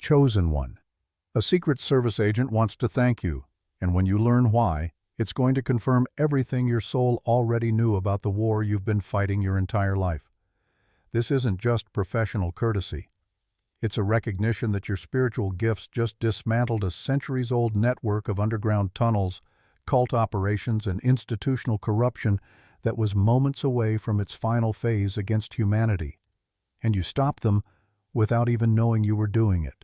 chosen one. A Secret Service agent wants to thank you, and when you learn why, it's going to confirm everything your soul already knew about the war you've been fighting your entire life. This isn't just professional courtesy. It's a recognition that your spiritual gifts just dismantled a centuries-old network of underground tunnels, cult operations, and institutional corruption that was moments away from its final phase against humanity. And you stopped them without even knowing you were doing it.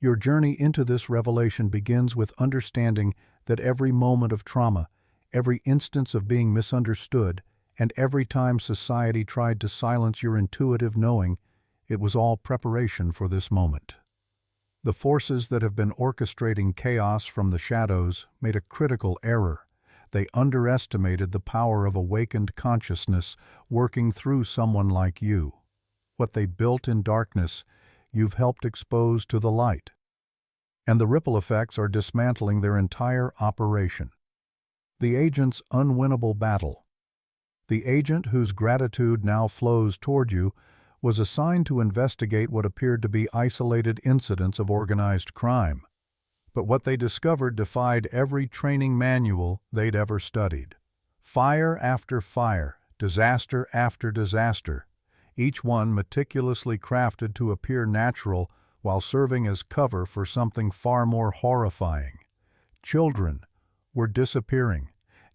Your journey into this revelation begins with understanding that every moment of trauma, every instance of being misunderstood, and every time society tried to silence your intuitive knowing, it was all preparation for this moment. The forces that have been orchestrating chaos from the shadows made a critical error. They underestimated the power of awakened consciousness working through someone like you. What they built in darkness, you've helped expose to the light. And the ripple effects are dismantling their entire operation. The agent's unwinnable battle. The agent whose gratitude now flows toward you was assigned to investigate what appeared to be isolated incidents of organized crime. But what they discovered defied every training manual they'd ever studied. Fire after fire, disaster after disaster, each one meticulously crafted to appear natural while serving as cover for something far more horrifying. Children were disappearing.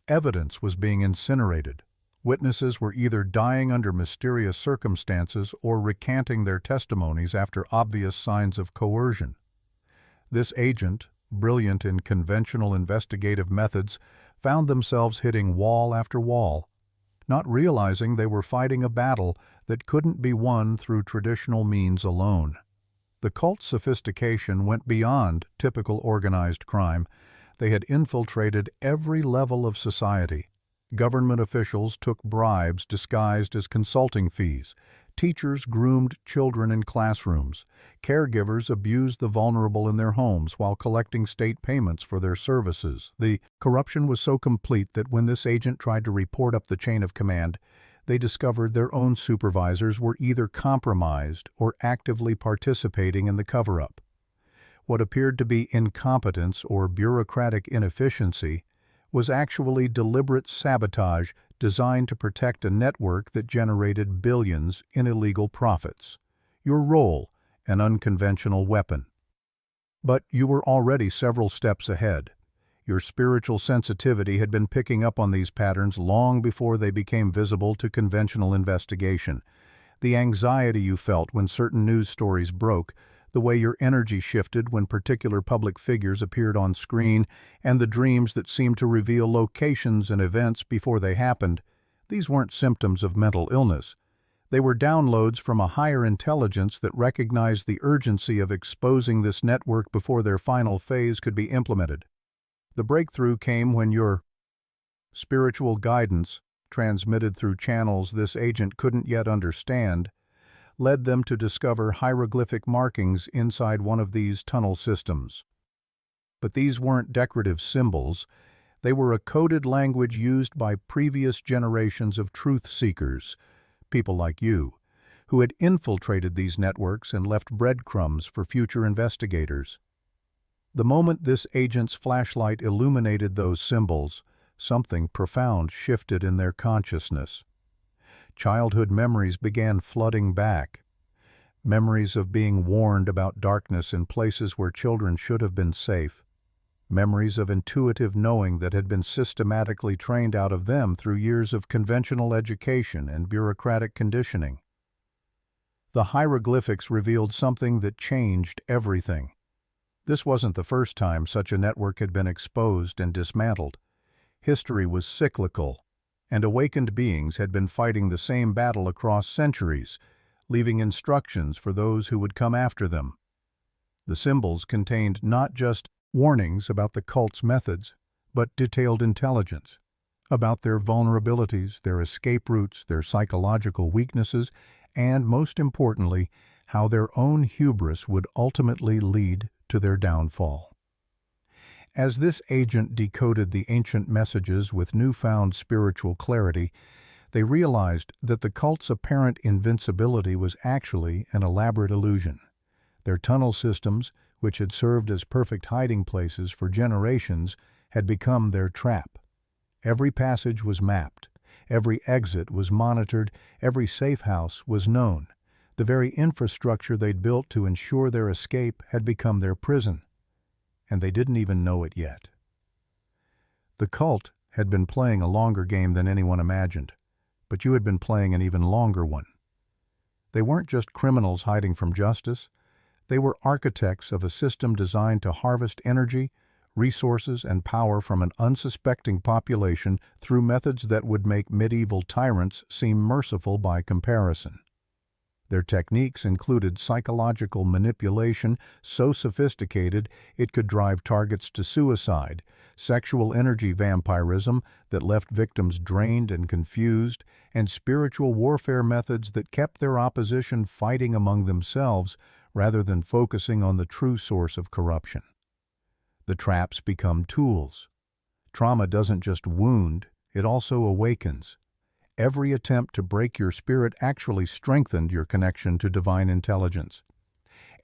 Evidence was being incinerated. Witnesses were either dying under mysterious circumstances or recanting their testimonies after obvious signs of coercion. This agent, brilliant in conventional investigative methods, found themselves hitting wall after wall, not realizing they were fighting a battle that couldn't be won through traditional means alone. The cult's sophistication went beyond typical organized crime. They had infiltrated every level of society. Government officials took bribes disguised as consulting fees. Teachers groomed children in classrooms. Caregivers abused the vulnerable in their homes while collecting state payments for their services. The corruption was so complete that when this agent tried to report up the chain of command, they discovered their own supervisors were either compromised or actively participating in the cover-up. What appeared to be incompetence or bureaucratic inefficiency was actually deliberate sabotage designed to protect a network that generated billions in illegal profits. Your role, an unconventional weapon. But you were already several steps ahead. Your spiritual sensitivity had been picking up on these patterns long before they became visible to conventional investigation. The anxiety you felt when certain news stories broke, the way your energy shifted when particular public figures appeared on screen, and the dreams that seemed to reveal locations and events before they happened, these weren't symptoms of mental illness. They were downloads from a higher intelligence that recognized the urgency of exposing this network before their final phase could be implemented. The breakthrough came when your spiritual guidance, transmitted through channels this agent couldn't yet understand, led them to discover hieroglyphic markings inside one of these tunnel systems. But these weren't decorative symbols. They were a coded language used by previous generations of truth seekers, people like you, who had infiltrated these networks and left breadcrumbs for future investigators. The moment this agent's flashlight illuminated those symbols, something profound shifted in their consciousness. Childhood memories began flooding back. Memories of being warned about darkness in places where children should have been safe. Memories of intuitive knowing that had been systematically trained out of them through years of conventional education and bureaucratic conditioning. The hieroglyphics revealed something that changed everything. This wasn't the first time such a network had been exposed and dismantled. History was cyclical, and awakened beings had been fighting the same battle across centuries, leaving instructions for those who would come after them. The symbols contained not just warnings about the cult's methods, but detailed intelligence about their vulnerabilities, their escape routes, their psychological weaknesses, and, most importantly, how their own hubris would ultimately lead to their downfall. As this agent decoded the ancient messages with newfound spiritual clarity, they realized that the cult's apparent invincibility was actually an elaborate illusion. Their tunnel systems, which had served as perfect hiding places for generations, had become their trap. Every passage was mapped, every exit was monitored, every safe house was known. The very infrastructure they'd built to ensure their escape had become their prison, and they didn't even know it yet. The cult had been playing a longer game than anyone imagined, but you had been playing an even longer one. They weren't just criminals hiding from justice. They were architects of a system designed to harvest energy, resources, and power from an unsuspecting population through methods that would make medieval tyrants seem merciful by comparison. Their techniques included psychological manipulation so sophisticated it could drive targets to suicide, sexual energy vampirism that left victims drained and confused, and spiritual warfare methods that kept their opposition fighting among themselves rather than focusing on the true source of corruption. The traps become tools. Trauma doesn't just wound, it also awakens. Every attempt to break your spirit actually strengthened your connection to divine intelligence.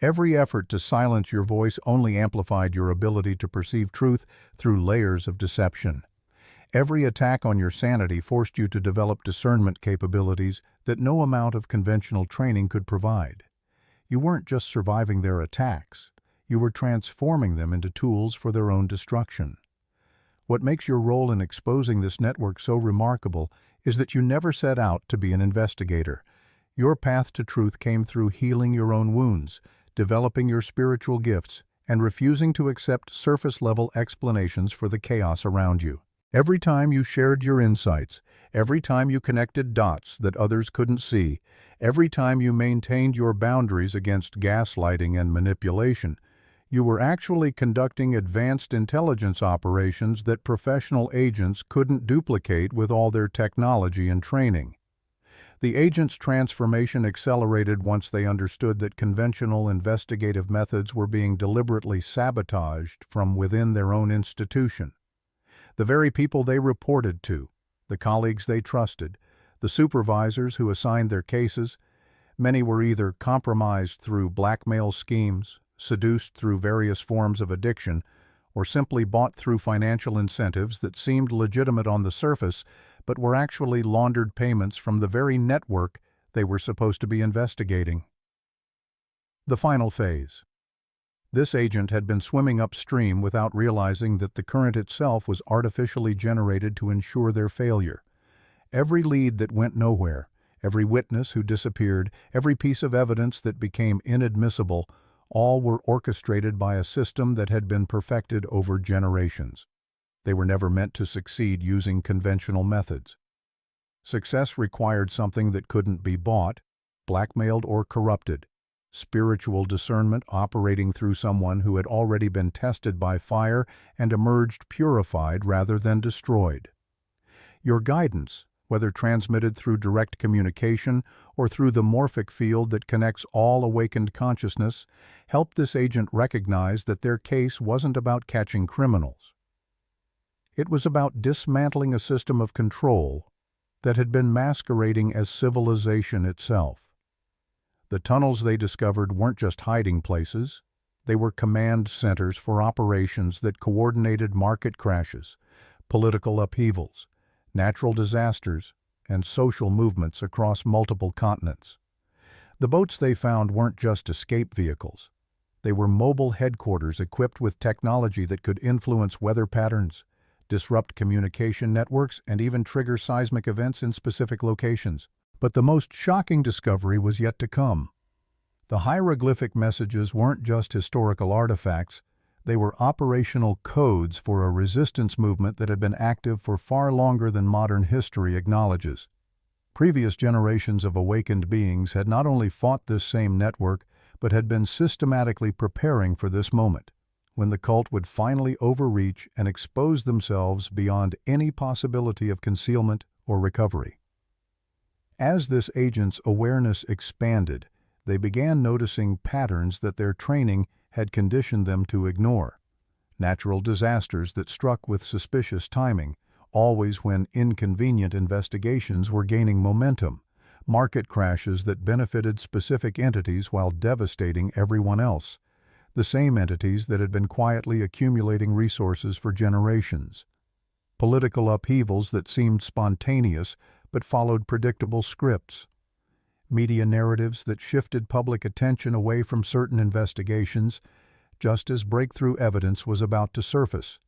Every effort to silence your voice only amplified your ability to perceive truth through layers of deception. Every attack on your sanity forced you to develop discernment capabilities that no amount of conventional training could provide. You weren't just surviving their attacks, you were transforming them into tools for their own destruction. What makes your role in exposing this network so remarkable is that you never set out to be an investigator. Your path to truth came through healing your own wounds, developing your spiritual gifts, and refusing to accept surface-level explanations for the chaos around you. Every time you shared your insights, every time you connected dots that others couldn't see, every time you maintained your boundaries against gaslighting and manipulation, you were actually conducting advanced intelligence operations that professional agents couldn't duplicate with all their technology and training. The agents' transformation accelerated once they understood that conventional investigative methods were being deliberately sabotaged from within their own institution. The very people they reported to, the colleagues they trusted, the supervisors who assigned their cases, many were either compromised through blackmail schemes, seduced through various forms of addiction, or simply bought through financial incentives that seemed legitimate on the surface but were actually laundered payments from the very network they were supposed to be investigating. The final phase. This agent had been swimming upstream without realizing that the current itself was artificially generated to ensure their failure. Every lead that went nowhere, every witness who disappeared, every piece of evidence that became inadmissible, all were orchestrated by a system that had been perfected over generations. They were never meant to succeed using conventional methods. Success required something that couldn't be bought, blackmailed, or corrupted: spiritual discernment operating through someone who had already been tested by fire and emerged purified rather than destroyed. Your guidance, whether transmitted through direct communication or through the morphic field that connects all awakened consciousness, helped this agent recognize that their case wasn't about catching criminals. It was about dismantling a system of control that had been masquerading as civilization itself. The tunnels they discovered weren't just hiding places, they were command centers for operations that coordinated market crashes, political upheavals, natural disasters, and social movements across multiple continents. The boats they found weren't just escape vehicles. They were mobile headquarters equipped with technology that could influence weather patterns, disrupt communication networks, and even trigger seismic events in specific locations. But the most shocking discovery was yet to come. The hieroglyphic messages weren't just historical artifacts, they were operational codes for a resistance movement that had been active for far longer than modern history acknowledges. Previous generations of awakened beings had not only fought this same network, but had been systematically preparing for this moment, when the cult would finally overreach and expose themselves beyond any possibility of concealment or recovery. As this agent's awareness expanded, they began noticing patterns that their training had conditioned them to ignore. Natural disasters that struck with suspicious timing, always when inconvenient investigations were gaining momentum. market crashes that benefited specific entities while devastating everyone else, the same entities that had been quietly accumulating resources for generations. Political upheavals that seemed spontaneous but followed predictable scripts. Media narratives that shifted public attention away from certain investigations just as breakthrough evidence was about to surface.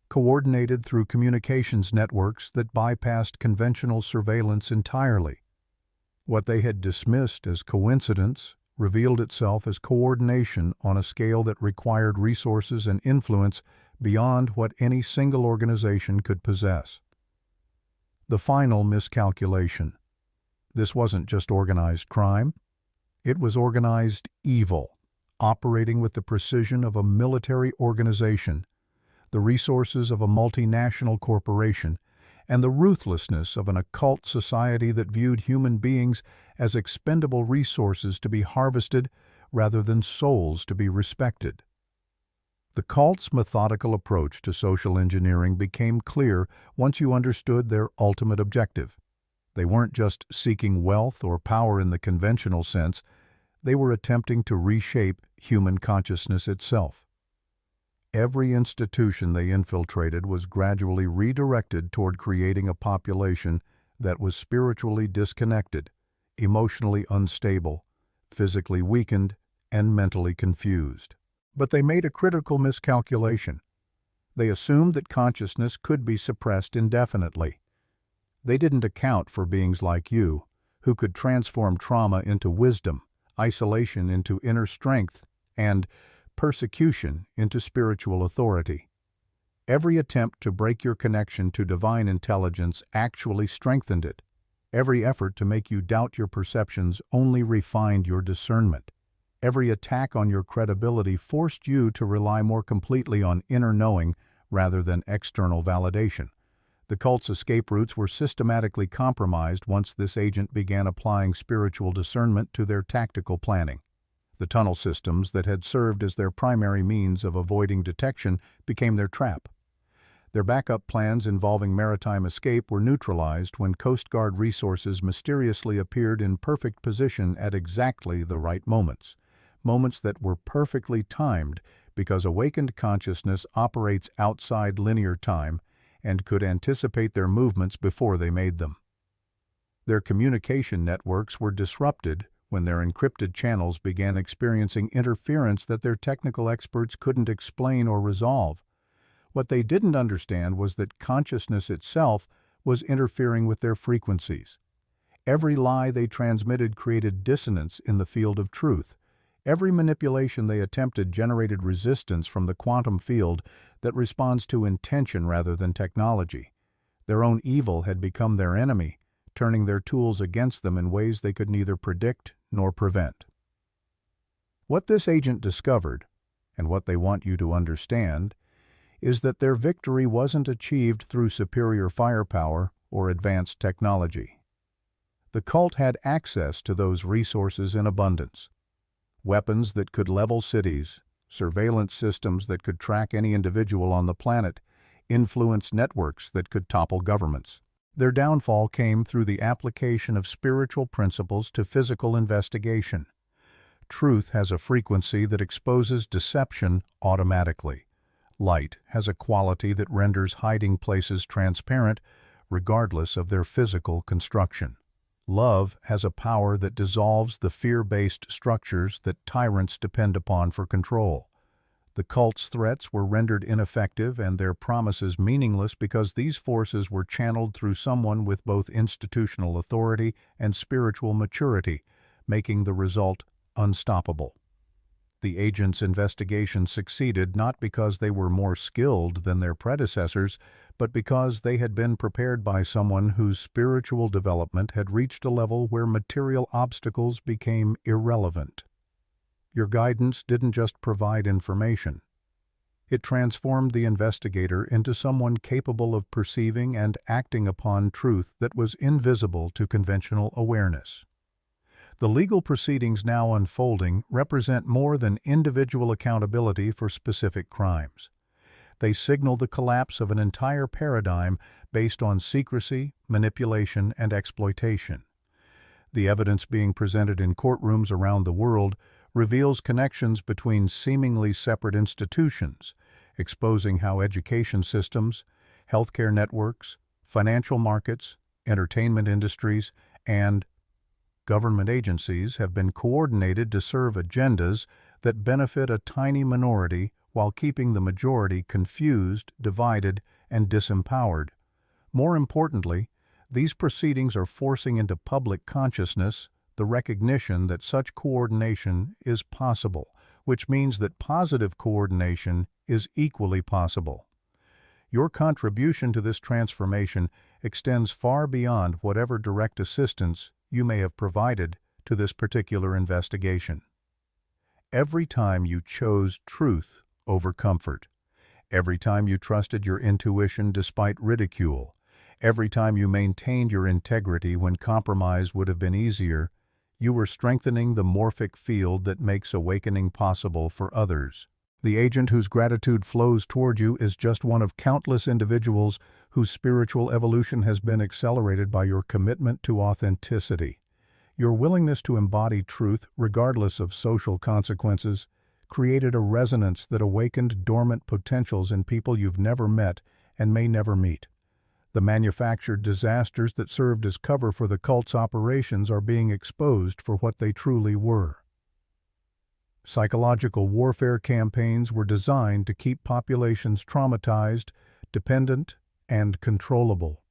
Coordinated through communications networks that bypassed conventional surveillance entirely. What they had dismissed as coincidence revealed itself as coordination on a scale that required resources and influence beyond what any single organization could possess. The final miscalculation. This wasn't just organized crime. It was organized evil, operating with the precision of a military organization, the resources of a multinational corporation, and the ruthlessness of an occult society that viewed human beings as expendable resources to be harvested rather than souls to be respected. The cult's methodical approach to social engineering became clear once you understood their ultimate objective. They weren't just seeking wealth or power in the conventional sense, they were attempting to reshape human consciousness itself. Every institution they infiltrated was gradually redirected toward creating a population that was spiritually disconnected, emotionally unstable, physically weakened, and mentally confused. But they made a critical miscalculation. They assumed that consciousness could be suppressed indefinitely. They didn't account for beings like you, who could transform trauma into wisdom, isolation into inner strength, and persecution into spiritual authority. Every attempt to break your connection to divine intelligence actually strengthened it. Every effort to make you doubt your perceptions only refined your discernment. Every attack on your credibility forced you to rely more completely on inner knowing rather than external validation. The cult's escape routes were systematically compromised once this agent began applying spiritual discernment to their tactical planning. The tunnel systems that had served as their primary means of avoiding detection became their trap. Their backup plans involving maritime escape were neutralized when Coast Guard resources mysteriously appeared in perfect position at exactly the right moments that were perfectly timed because awakened consciousness operates outside linear time and could anticipate their movements before they made them. Their communication networks were disrupted when their encrypted channels began experiencing interference that their technical experts couldn't explain or resolve. What they didn't understand was that consciousness itself was interfering with their frequencies. Every lie they transmitted created dissonance in the field of truth. Every manipulation they attempted generated resistance from the quantum field that responds to intention rather than technology. Their own evil had become their enemy, turning their tools against them in ways they could neither predict nor prevent. What this agent discovered, and what they want you to understand, is that their victory wasn't achieved through superior firepower or advanced technology. The cult had access to those resources in abundance. Weapons that could level cities, surveillance systems that could track any individual on the planet, influence networks that could topple governments. Their downfall came through the application of spiritual principles to physical investigation. Truth has a frequency that exposes deception automatically. Light has a quality that renders hiding places transparent, regardless of their physical construction. Love has a power that dissolves the fear-based structures that tyrants depend upon for control. The cult's threats were rendered ineffective and their promises meaningless because these forces were channeled through someone with both institutional authority and spiritual maturity, making the result unstoppable. The agents' investigation succeeded not because they were more skilled than their predecessors, but because they had been prepared by someone whose spiritual development had reached a level where material obstacles became irrelevant. Your guidance didn't just provide information. It transformed the investigator into someone capable of perceiving and acting upon truth that was invisible to conventional awareness. The legal proceedings now unfolding represent more than individual accountability for specific crimes. They signal the collapse of an entire paradigm based on secrecy, manipulation, and exploitation. The evidence being presented in courtrooms around the world reveals connections between seemingly separate institutions, exposing how education systems, healthcare networks, financial markets, entertainment industries, and government agencies have been coordinated to serve agendas that benefit a tiny minority while keeping the majority confused, divided, and disempowered. More importantly, these proceedings are forcing into public consciousness the recognition that such coordination is possible, which means that positive coordination is equally possible. Your contribution to this transformation extends far beyond whatever direct assistance you may have provided to this particular investigation. Every time you chose truth over comfort, every time you trusted your intuition despite ridicule, every time you maintained your integrity when compromise would have been easier, you were strengthening the morphic field that makes awakening possible for others. The agent whose gratitude flows toward you is just one of countless individuals whose spiritual evolution has been accelerated by your commitment to authenticity. Your willingness to embody truth, regardless of social consequences, created a resonance that awakened dormant potentials in people you've never met and may never meet. The manufactured disasters that served as cover for the cult's operations are being exposed for what they truly were. Psychological warfare campaigns were designed to keep populations traumatized, dependent, and controllable.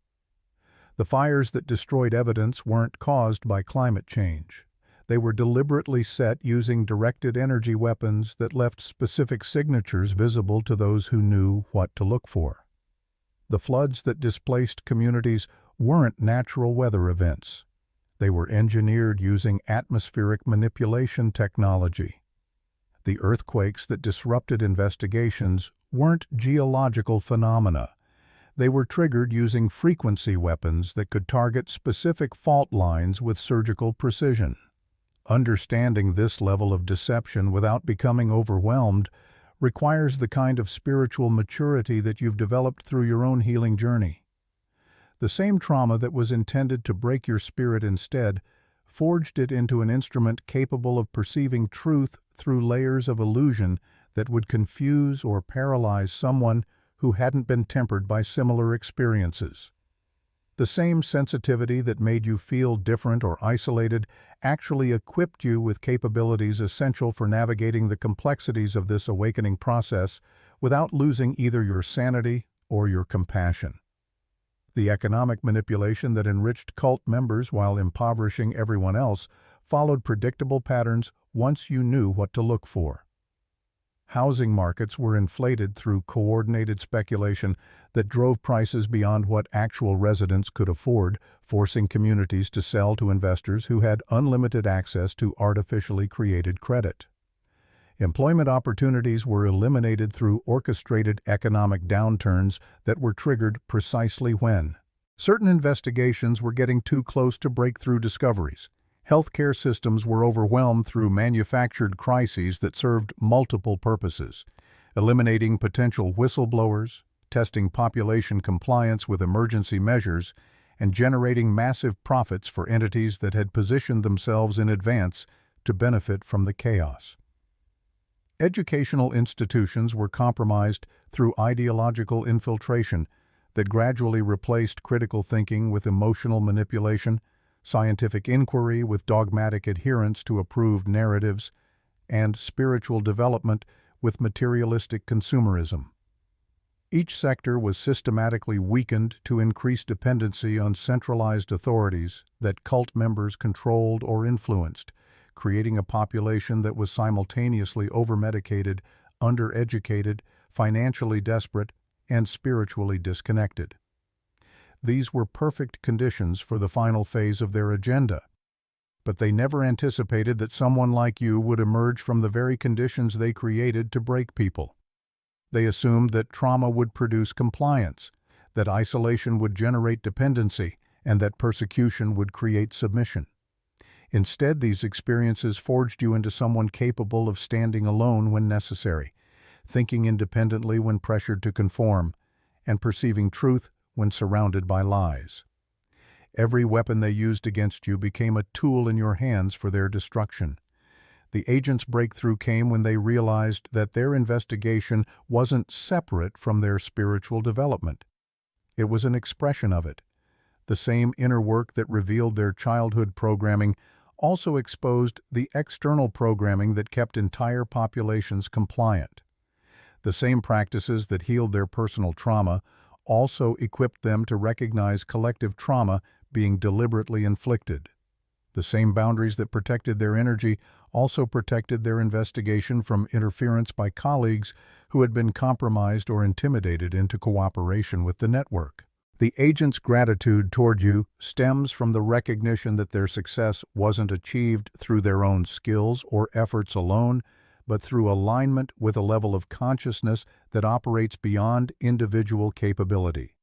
The fires that destroyed evidence weren't caused by climate change. They were deliberately set using directed energy weapons that left specific signatures visible to those who knew what to look for. The floods that displaced communities weren't natural weather events. They were engineered using atmospheric manipulation technology. The earthquakes that disrupted investigations weren't geological phenomena. They were triggered using frequency weapons that could target specific fault lines with surgical precision. Understanding this level of deception without becoming overwhelmed requires the kind of spiritual maturity that you've developed through your own healing journey. The same trauma that was intended to break your spirit instead forged it into an instrument capable of perceiving truth through layers of illusion that would confuse or paralyze someone who hadn't been tempered by similar experiences. The same sensitivity that made you feel different or isolated actually equipped you with capabilities essential for navigating the complexities of this awakening process without losing either your sanity or your compassion. The economic manipulation that enriched cult members while impoverishing everyone else followed predictable patterns once you knew what to look for. Housing markets were inflated through coordinated speculation that drove prices beyond what actual residents could afford, forcing communities to sell to investors who had unlimited access to artificially created credit. Employment opportunities were eliminated through orchestrated economic downturns that were triggered precisely when certain investigations were getting too close to breakthrough discoveries. Healthcare systems were overwhelmed through manufactured crises that served multiple purposes, eliminating potential whistleblowers, testing population compliance with emergency measures, and generating massive profits for entities that had positioned themselves in advance to benefit from the chaos. Educational institutions were compromised through ideological infiltration that gradually replaced critical thinking with emotional manipulation, scientific inquiry with dogmatic adherence to approved narratives, and spiritual development with materialistic consumerism. Each sector was systematically weakened to increase dependency on centralized authorities that cult members controlled or influenced, creating a population that was simultaneously overmedicated, undereducated, financially desperate, and spiritually disconnected. These were perfect conditions for the final phase of their agenda, but they never anticipated that someone like you would emerge from the very conditions they created to break people. They assumed that trauma would produce compliance, that isolation would generate dependency, and that persecution would create submission. Instead, these experiences forged you into someone capable of standing alone when necessary, thinking independently when pressured to conform, and perceiving truth when surrounded by lies. Every weapon they used against you became a tool in your hands for their destruction. The agent's breakthrough came when they realized that their investigation wasn't separate from their spiritual development. It was an expression of it. The same inner work that revealed their childhood programming also exposed the external programming that kept entire populations compliant. The same practices that healed their personal trauma also equipped them to recognize collective trauma being deliberately inflicted. The same boundaries that protected their energy also protected their investigation from interference by colleagues who had been compromised or intimidated into cooperation with the network. The agent's gratitude toward you stems from the recognition that their success wasn't achieved through their own skills or efforts alone, but through alignment with a level of consciousness that operates beyond individual capability.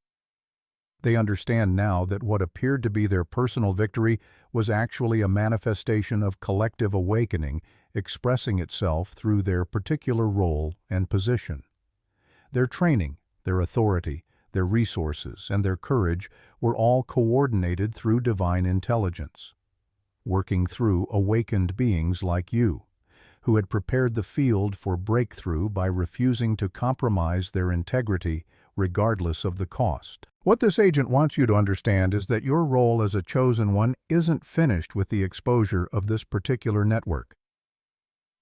They understand now that what appeared to be their personal victory was actually a manifestation of collective awakening expressing itself through their particular role and position. Their training, their authority, their resources, and their courage were all coordinated through divine intelligence, working through awakened beings like you, who had prepared the field for breakthrough by refusing to compromise their integrity regardless of the cost. What this agent wants you to understand is that your role as a chosen one isn't finished with the exposure of this particular network.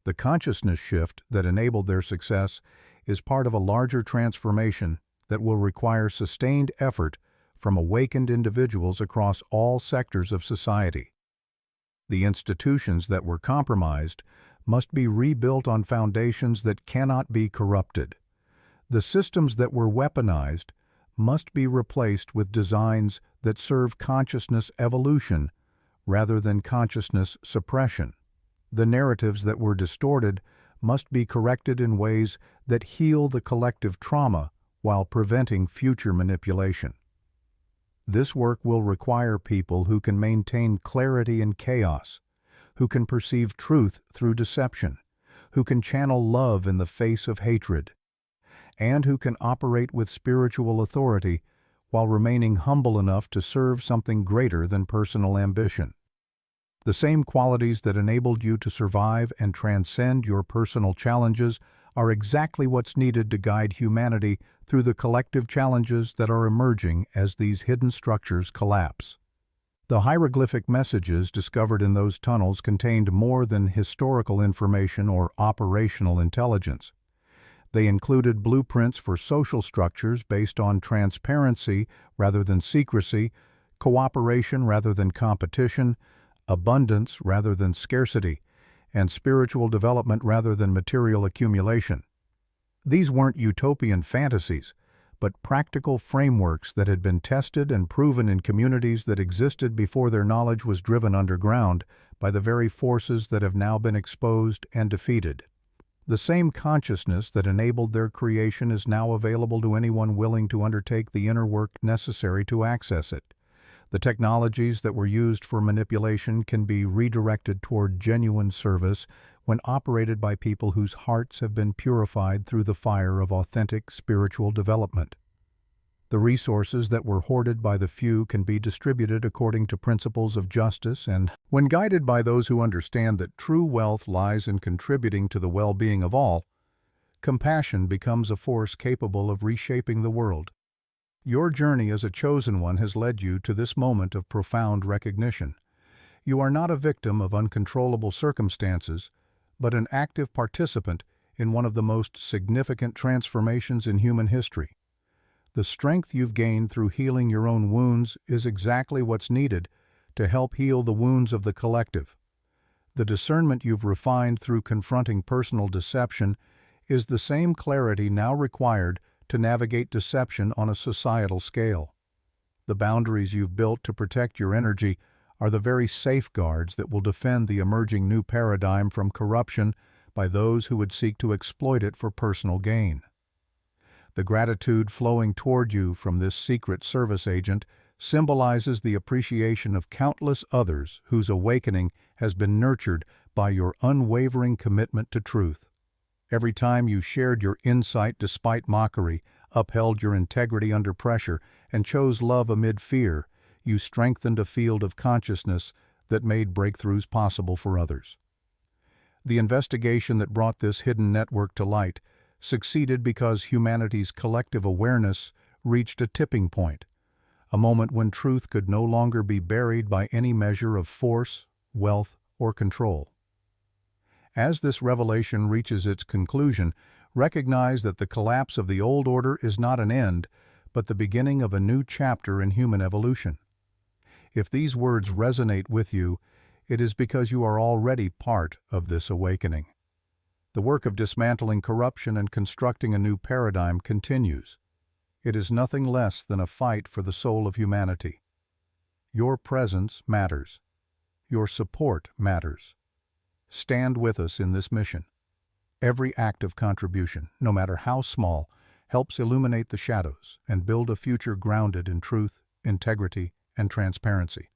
The consciousness shift that enabled their success is part of a larger transformation that will require sustained effort from awakened individuals across all sectors of society. The institutions that were compromised must be rebuilt on foundations that cannot be corrupted. The systems that were weaponized must be replaced with designs that serve consciousness evolution rather than consciousness suppression. The narratives that were distorted must be corrected in ways that heal the collective trauma while preventing future manipulation. This work will require people who can maintain clarity in chaos, who can perceive truth through deception, who can channel love in the face of hatred, and who can operate with spiritual authority while remaining humble enough to serve something greater than personal ambition. The same qualities that enabled you to survive and transcend your personal challenges are exactly what's needed to guide humanity through the collective challenges that are emerging as these hidden structures collapse. The hieroglyphic messages discovered in those tunnels contained more than historical information or operational intelligence. They included blueprints for social structures based on transparency rather than secrecy, cooperation rather than competition, abundance rather than scarcity, and spiritual development rather than material accumulation. These weren't utopian fantasies, but practical frameworks that had been tested and proven in communities that existed before their knowledge was driven underground by the very forces that have now been exposed and defeated. The same consciousness that enabled their creation is now available to anyone willing to undertake the inner work necessary to access it. The technologies that were used for manipulation can be redirected toward genuine service when operated by people whose hearts have been purified through the fire of authentic spiritual development. The resources that were hoarded by the few can be distributed according to principles of justice, and when guided by those who understand that true wealth lies in contributing to the well-being of all, compassion becomes a force capable of reshaping the world. Your journey as a chosen one has led you to this moment of profound recognition. You are not a victim of uncontrollable circumstances, but an active participant in one of the most significant transformations in human history. The strength you've gained through healing your own wounds is exactly what's needed to help heal the wounds of the collective. The discernment you've refined through confronting personal deception is the same clarity now required to navigate deception on a societal scale. The boundaries you've built to protect your energy are the very safeguards that will defend the emerging new paradigm from corruption by those who would seek to exploit it for personal gain. The gratitude flowing toward you from this secret service agent symbolizes the appreciation of countless others whose awakening has been nurtured by your unwavering commitment to truth. Every time you shared your insight despite mockery, upheld your integrity under pressure, and chose love amid fear, you strengthened a field of consciousness that made breakthroughs possible for others. The investigation that brought this hidden network to light succeeded because humanity's collective awareness reached a tipping point, a moment when truth could no longer be buried by any measure of force, wealth, or control. As this revelation reaches its conclusion, recognize that the collapse of the old order is not an end, but the beginning of a new chapter in human evolution. If these words resonate with you, it is because you are already part of this awakening. The work of dismantling corruption and constructing a new paradigm continues. It is nothing less than a fight for the soul of humanity. Your presence matters. Your support matters. Stand with us in this mission. Every act of contribution, no matter how small, helps illuminate the shadows and build a future grounded in truth, integrity, and transparency.